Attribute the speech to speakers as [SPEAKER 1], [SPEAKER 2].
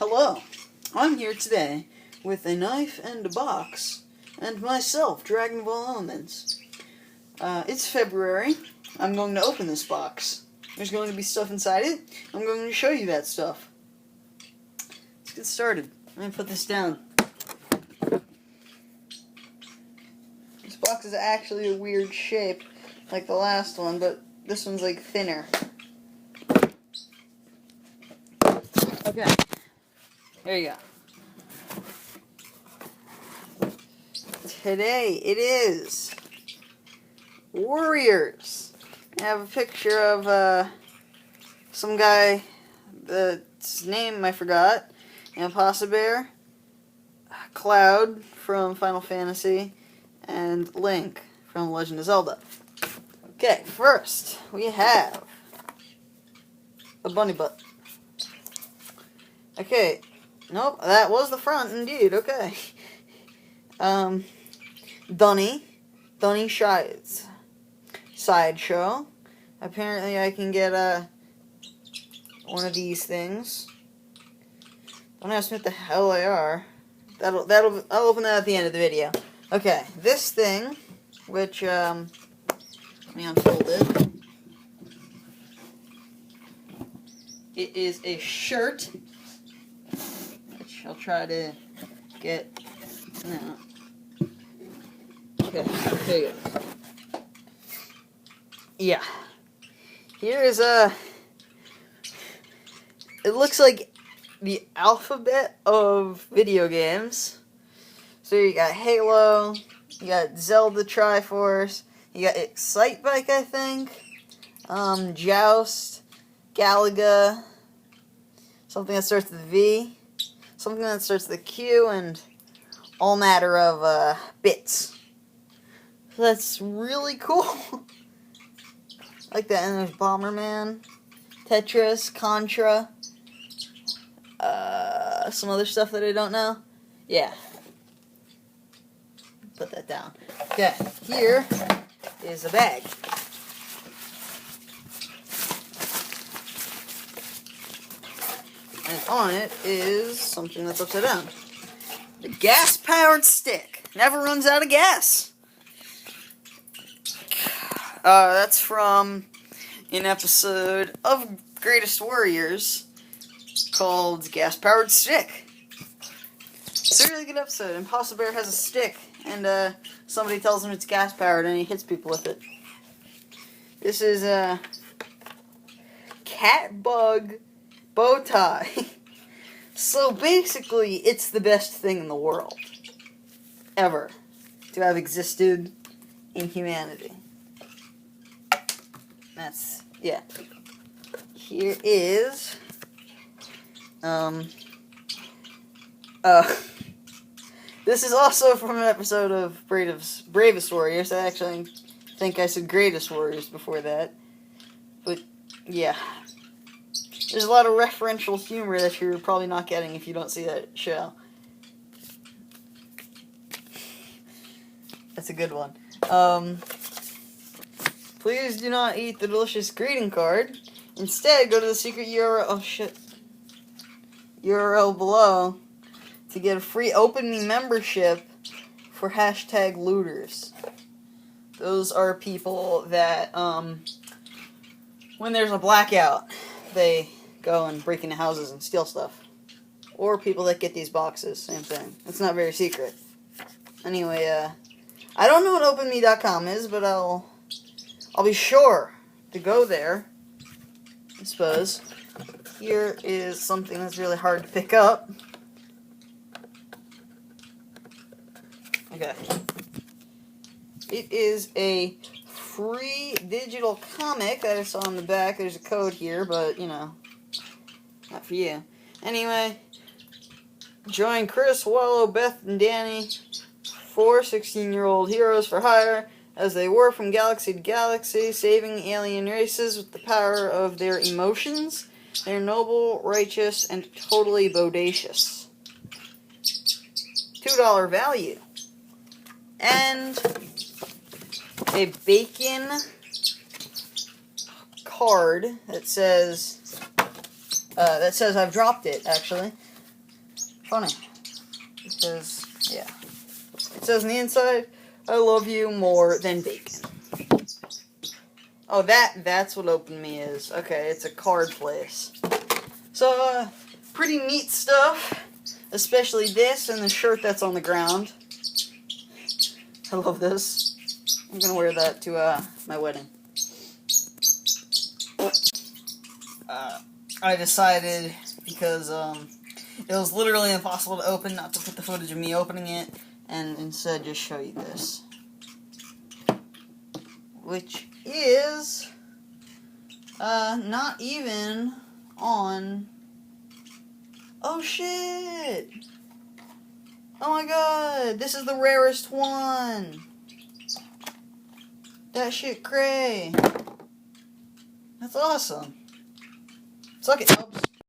[SPEAKER 1] Hello, I'm here today with a knife and a box, and myself, Dragon Ball Elements. It's February. I'm going to open this box. There's going to be stuff inside it. I'm going to show you that stuff. Let's get started. I'm going to put this down. This box is actually a weird shape, like the last one, but this one's like thinner. Okay. There you go. Today it is Warriors. I have a picture of some guy, his name I forgot, Impossibear, Cloud from Final Fantasy, and Link from Legend of Zelda. Okay, first we have a bunny butt. Okay, nope, that was the front indeed, okay. Dunny Shides. Sideshow. Apparently I can get one of these things. Don't ask me what the hell they are. I'll open that at the end of the video. Okay, this thing, which, let me unfold it. It is a shirt, which I'll try to get. No. Okay, here you go. Yeah. Here is it looks like the alphabet of video games. So you got Halo, you got Zelda Triforce, you got Excitebike, I think, Joust, Galaga, something that starts with a V, something that starts with a Q, and all matter of bits. So that's really cool. I like that. And there's Bomberman, Tetris, Contra, some other stuff that I don't know. Yeah. Put that down. Okay, here is a bag. And on it is something that's upside down. The gas-powered stick. Never runs out of gas. That's from an episode of Greatest Warriors called Gas-Powered Stick. It's a really good episode. Impossibear has a stick, and somebody tells him it's gas-powered, and he hits people with it. This is a cat bug bow tie. So basically, it's the best thing in the world. Ever. To have existed in humanity. Yeah. Here is, this is also from an episode of Bravest Warriors. I actually think I said Greatest Warriors before that. But, yeah. There's a lot of referential humor that you're probably not getting if you don't see that show. That's a good one. Please do not eat the delicious greeting card. Instead, go to the secret URL below to get a free opening membership for #looters. Those are people that, when there's a blackout, they go and break into houses and steal stuff. Or people that get these boxes, same thing. It's not very secret. Anyway, I don't know what OpenMe.com is, but I'll be sure to go there, I suppose. Here is something that's really hard to pick up. Okay. It is a free digital comic that I saw on the back. There's a code here, but, you know, not for you. Anyway, join Chris, Wallow, Beth, and Danny, 4 16-year-old heroes for hire, as they war from galaxy to galaxy, saving alien races with the power of their emotions. They're noble, righteous, and totally bodacious. $2 value. And a bacon card that says I've dropped it, actually. Funny. Because, yeah. It says on the inside, I love you more than bacon. Oh, that's what Open Me is. Okay, it's a card place. So, pretty neat stuff. Especially this and the shirt that's on the ground. I love this. I'm gonna wear that to my wedding. I decided, because it was literally impossible to open, not to put the footage of me opening it, and instead just show you this. Which is not even on... Oh shit! Oh my god, this is the rarest one! That shit cray! That's awesome. Suck it, Nubs.